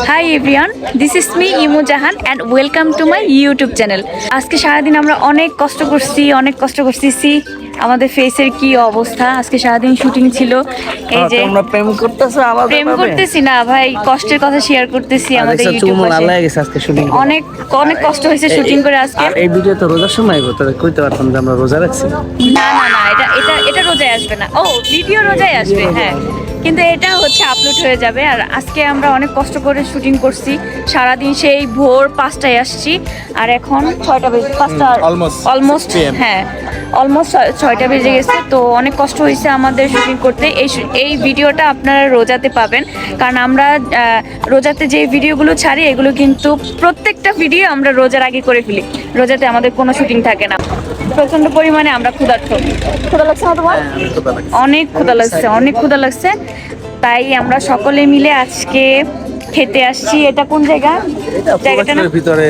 High everyone, this is me Imu Jahan and welcome to my YouTube channel. আজকে সারাদিন আমরা অনেক কষ্ট করতেছি। আমাদের ফেসের কি অবস্থা, আজকে সারাদিন শুটিং ছিল। এই যে তোমরা প্রেম করতেছো, আলাদা প্রেম করতেছি না ভাই, কষ্টের কথা শেয়ার করতেছি আমাদের ইউটিউবে। আজকে শুটিং অনেক অনেক কষ্ট হয়েছে শুটিং করে আজকে। আর এই ভিডিও তো রোজার সময় আইবো, তাহলে কইতে পারতাম যে আমরা রোজা রাখছি। না, এটা রোজায় আসবে না। ও ভিডিও রোজায় আসবে, হ্যাঁ, কিন্তু এটা হচ্ছে আপলোড হয়ে যাবে। আর আজকে আমরা অনেক কষ্ট করে শুটিং করছি সারাদিন, সেই ভোর 5টায় আসছি আর এখন 6টা বেজে 5টা অলমোস্ট, হ্যাঁ অলমোস্ট 6টা বেজে গেছে। তো অনেক কষ্ট হয়েছে আমাদের শুটিং করতে। এই ভিডিওটা আপনারা রোজাতে পাবেন, কারণ আমরা রোজাতে যে ভিডিওগুলো ছাড়ি এগুলো কিন্তু প্রত্যেকটা ভিডিও আমরা রোজার আগে করে ফেলি। রোজাতে আমাদের কোনো শুটিং থাকে না। প্রচন্ড পরিমাণে আমরা ক্ষুধার্ত। ক্ষুধা লাগছে না তোমার? অনেক ক্ষুধা লাগছে। তাই আমরা সকলে মিলে আজকে খেতে আসছি। এটা কোন জায়গা? জায়গাটার ভিতরে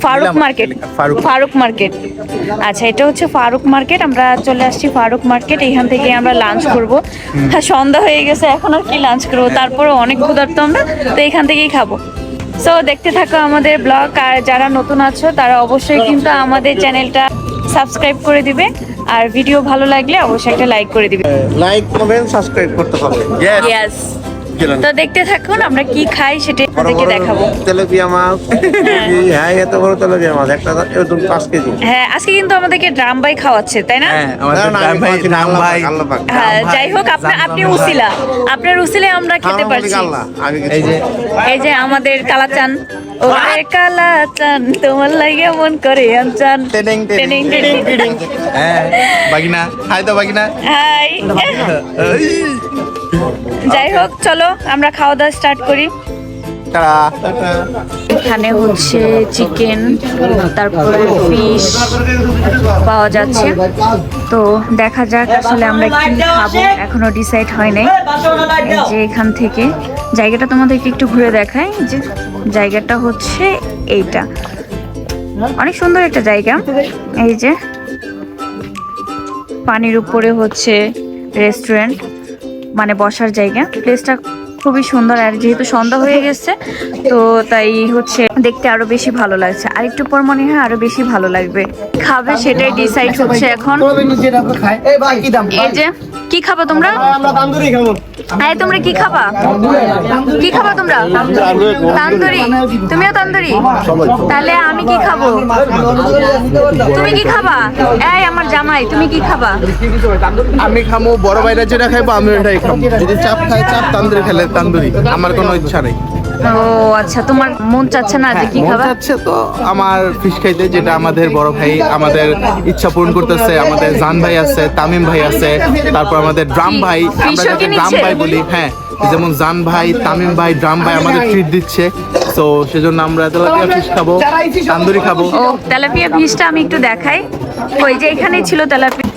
ফারুক মার্কেট। আচ্ছা, এটা হচ্ছে ফারুক মার্কেট। আমরা চলে আসছি ফারুক মার্কেট। এখান থেকে আমরা লাঞ্চ করব। হ্যাঁ, সন্ধ্যা হয়ে গেছে, এখন আর কি লাঞ্চ করবো, তারপরে অনেক ক্ষুধার্ত আমরা, তো এখান থেকেই খাবো। সো দেখতে থাকো আমাদের ব্লগ। আর যারা নতুন আছো তারা অবশ্যই কিন্তু আমাদের চ্যানেলটা সাবস্ক্রাইব করে দিবে, আর ভিডিও ভালো লাগলে অবশ্যই একটা লাইক করে দিবে। লাইক কমেন্ট সাবস্ক্রাইব করতে হবে। ইয়েস, তো দেখতে থাকুন আমরা কি খাই সেটা আপনাদেরকে দেখাবো। তেলাপিয়া মাছ, হ্যাঁ এত বড় তেলাপিয়া মাছ, একটা 5 কেজি। হ্যাঁ, আজকে কিন্তু আমাদেরকে ড্রাম বাই খাওয়াচ্ছে, তাই না? হ্যাঁ, যাই হোক, আপনি উসিলা, আপনার উসিলায় আমরা খেতে পারছি। এই যে আমাদের কালাচান, ওরে কালাচান তোমার লাগে মন করে আনচান। হ্যাঁ বাগিনা, হাই তো বাগিনা, হাই। যাই হোক, চলো আমরা খাওয়া দাওয়া স্টার্ট করি। এখানে হচ্ছে চিকেন, তারপরে ফিশ পাওয়া যাচ্ছে। তো দেখা যাক আসলে আমরা কি খাবো, এখনো ডিসাইড হয় নাই। এই যে এখান থেকে জায়গাটা তোমাদেরকে একটু ঘুরে দেখাই। যে জায়গাটা হচ্ছে এইটা, অনেক সুন্দর একটা জায়গা। এই যে পানির উপরে হচ্ছে রেস্টুরেন্ট, মানে বসার জায়গা। প্লেসটা খুবই সুন্দর। আর যেহেতু সন্ধ্যা হয়ে গেছে, তো তাই হচ্ছে দেখতে আরো বেশি ভালো লাগছে। আর একটু পর মনে হয় আরো বেশি ভালো লাগবে। খাবে সেটাই ডিসাইড হচ্ছে এখন। এই যে কি খাবা তোমরা? হ্যাঁ, তোমরা কি খাবা? কি খাবা তোমরা? তান্দুরি? তুমিও তান্দুরি? তাহলে আমি কি খাবো? তুমি কি খাবা? এই আমার জামাই, তুমি কি খাবা? আমি খামো বড় ভাইরা যেটা খাইবো আমি ওটাই খাবো। যদি চাপ খাই চাপ, তান্দুরি খেলে তান্দুরি, আমার কোনো ইচ্ছা নেই। ও আচ্ছা, তোমার মন চাচ্ছে না যে কি খাবা? মন চাচ্ছে তো আমার ফিশ খাইতে, যেটা আমাদের বড় ভাই আমাদের ইচ্ছা পূরণ করতেছে। আমাদের জান ভাই আছে, তামিম ভাই আছে, তারপর আমাদের ড্রাম ভাই, আমরা যাকে ড্রাম ভাই বলি, হ্যাঁ, যেমন জান ভাই, তামিম ভাই, ড্রাম ভাই আমাদের ট্রিট দিচ্ছে। তো সেজন্য আমরা তেলাপিয়া ফিশ খাবো, তান্দুরি খাবো। ও তেলাপিয়া ফিশটা আমি একটু দেখাই। ওই যে এখানেই ছিল তেলাপিয়া,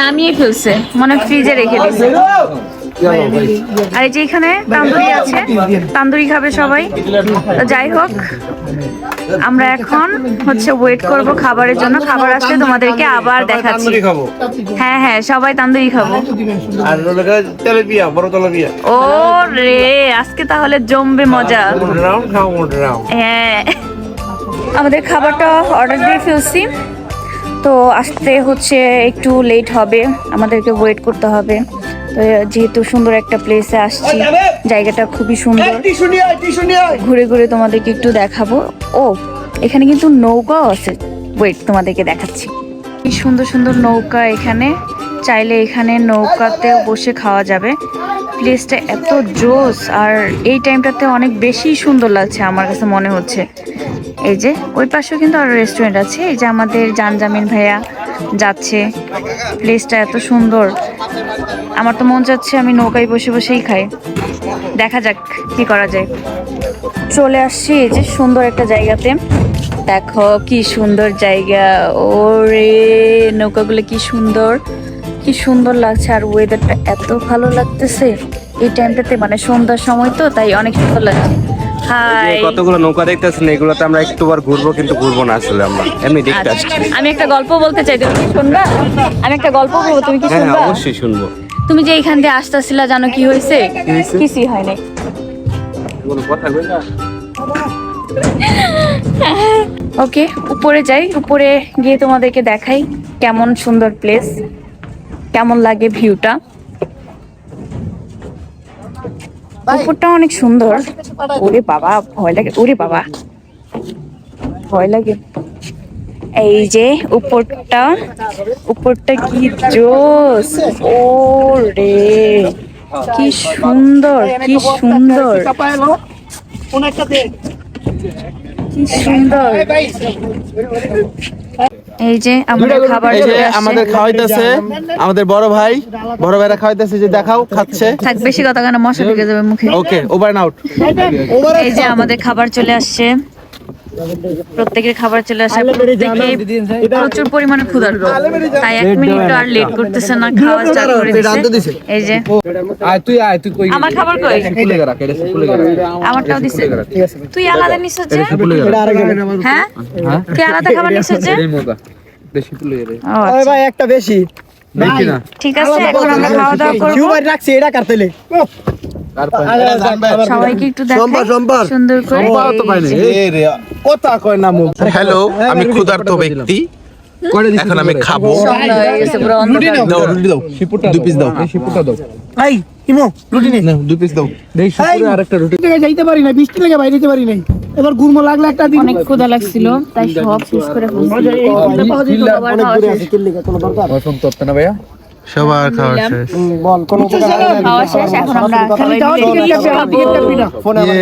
নামিয়ে ফেলছে, মানে ফ্রিজে রেখে দিয়েছে। আর এই যে এখানে তান্দুরি আছে, তান্দুরি খাবে সবাই। তো যাই হোক, আমরা এখন হচ্ছে ওয়েট করব খাবারের জন্য। খাবার আসলে তোমাদেরকে আবার দেখাচ্ছি। হ্যাঁ, সবাই তান্দুরি খাবো। আর তেলাপিয়া, বড় তেলাপিয়া। ও রে, আজকে তাহলে জমবে মজা। হ্যাঁ, আমাদের খাবারটা অর্ডার দিয়ে ফেলছি, তো আসতে হচ্ছে একটু লেট হবে, আমাদেরকে ওয়েট করতে হবে। তো যেহেতু সুন্দর একটা প্লেসে আসছি, জায়গাটা খুবই সুন্দর, ঘুরে ঘুরে তোমাদেরকে একটু দেখাবো। ও এখানে কিন্তু নৌকাও আছে, ওয়েট তোমাদেরকে দেখাচ্ছি। কি সুন্দর সুন্দর নৌকা এখানে, চাইলে এখানে নৌকাতে বসে খাওয়া যাবে। প্লেসটা এত জোস, আর এই টাইমটাতে অনেক বেশি সুন্দর লাগছে আমার কাছে মনে হচ্ছে। এই যে ওই পাশেও কিন্তু আরো রেস্টুরেন্ট আছে। এই যে আমাদের জানজামিন ভাইয়া যাচ্ছে। প্লেসটা এত সুন্দর, আমার তো মন চাচ্ছে আমি নৌকায় বসে বসেই খাই। দেখা যাক কি করা যায়। চলে আসছি এই যে সুন্দর একটা জায়গাতে। দেখো কি সুন্দর জায়গা, ওরে নৌকাগুলো কি সুন্দর লাগছে। আর ওয়েদারটা এত ভালো লাগতেছে এই টাইমটাতে, মানে সন্ধ্যার সময় তো, তাই অনেক সুন্দর লাগছে। হাই, কতগুলো নৌকা দেখতেছেন, এগুলোতে আমরা একটুবার ঘুরবো, কিন্তু ঘুরবো না আসলে, আমরা এমনি দেখতে আসছি। আমি একটা গল্প বলতে চাই, তুমি কি শুনবা? আমি একটা গল্প বলবো, তুমি কি শুনবা? অবশ্যই শুনবো। তুমি যে এইখান দিয়ে আসতেছিলা, জানো কি হয়েছে? কিছুই হয় নাই। ওকে, উপরে যাই, উপরে গিয়ে তোমাদেরকে দেখাই কেমন সুন্দর প্লেস, কেমন লাগে ভিউটা। উপরটা অনেক সুন্দর। ওরে বাবা, ভয় লাগে, ওরে বাবা ভয় লাগে। এই যে উপরটা, উপরটা কি জোস! ও রে, কি সুন্দর, কি সুন্দর, কি সুন্দর। এই যে আমাদের খাবার এই যে চলে আসছে। আমাদের খাওয়াইতেছে আমাদের বড় ভাইরা খাওয়াইতেছে, যে দেখাও খাচ্ছে। থাক, বেশি কথা কেন, মশা ঢুকে যাবে মুখে। ওকে, ওভার এন্ড আউট। এই যে আমাদের খাবার চলে আসছে, প্রত্যেকের খাবার চলে আসে। প্রত্যেকে প্রচুর পরিমাণে ক্ষুধার্ত, তাই 1 মিনিট আর লেট করতেছে না, খাওয়া চালু করে দিছে। এই যে আমার খাবার কই? আমারটাও দিছে। তুই আলাদা নিছিস যে? হ্যাঁ, তুই আলাদা খাবার নিছিস যে? ও আচ্ছা। ভাই একটা বেশি ঠিক আছে, এখন আমরা খাওয়া দাওয়া করব। রাখছি এটা কাটতেলে সবাইকে একটু দেখাই সুন্দর করে। কথা কয় না মুখ। হ্যালো, আমি ক্ষুধার্ত ব্যক্তি, এখন আমি খাবো। সন্ধ্যা হয়ে গেছে, পুরো অন্ধকার। দাও রুটি দাও, শিপুরটা 2 পিস দাও, এই শিপুরটা দাও। এই ইমো রুটি নে, নাও 2 পিস দাও। দেই শিপুরে আরেকটা রুটি। থেকে যাইতে পারি না, বৃষ্টি লেগে বাইরে যেতে পারি নাই। এবার গুরমো লাগলে একটা দিন। অনেক ক্ষুধা লাগছিল, তাই সব শেষ করে ফেলছি। অনেক দূরে আছে, কিল লেগে কোনো দরকার ফোন করতে না ভাইয়া, সবার খাওয়া শেষ। বল কোন খাওয়া শেষ, এখন আমরা খালি যাও টিকেট লাগবে, আর টিকেট কাটবি না ফোনে আমার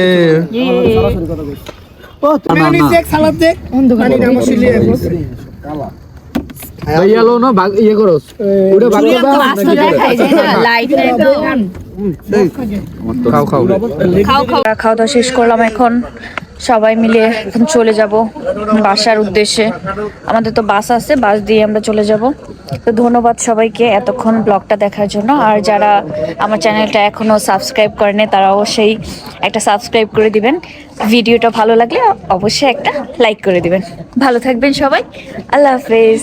সরাসরি কথা কইছি। ও তুমি নি চেক সালাদ দে অন্ধকার না মশলি ভাইয়া লো না ইয়ে করস ওটা ভাগ দাও। মাছটা দেখাই যায় না, লাইট নাই তো। খাও খাও খাওয়া দাওয়া শেষ করলাম, এখন সবাই মিলে এখন চলে যাব বাসার উদ্দেশ্যে। আমাদের তো বাস আছে, বাস দিয়ে আমরা চলে যাব। তো ধন্যবাদ সবাইকে এতক্ষণ ব্লগটা দেখার জন্য। আর যারা আমার চ্যানেলটা এখনো সাবস্ক্রাইব করেনি, তারা অবশ্যই একটা সাবস্ক্রাইব করে দিবেন। ভিডিওটা ভালো লাগলে অবশ্যই একটা লাইক করে দিবেন। ভালো থাকবেন সবাই, আল্লাহ হাফেজ।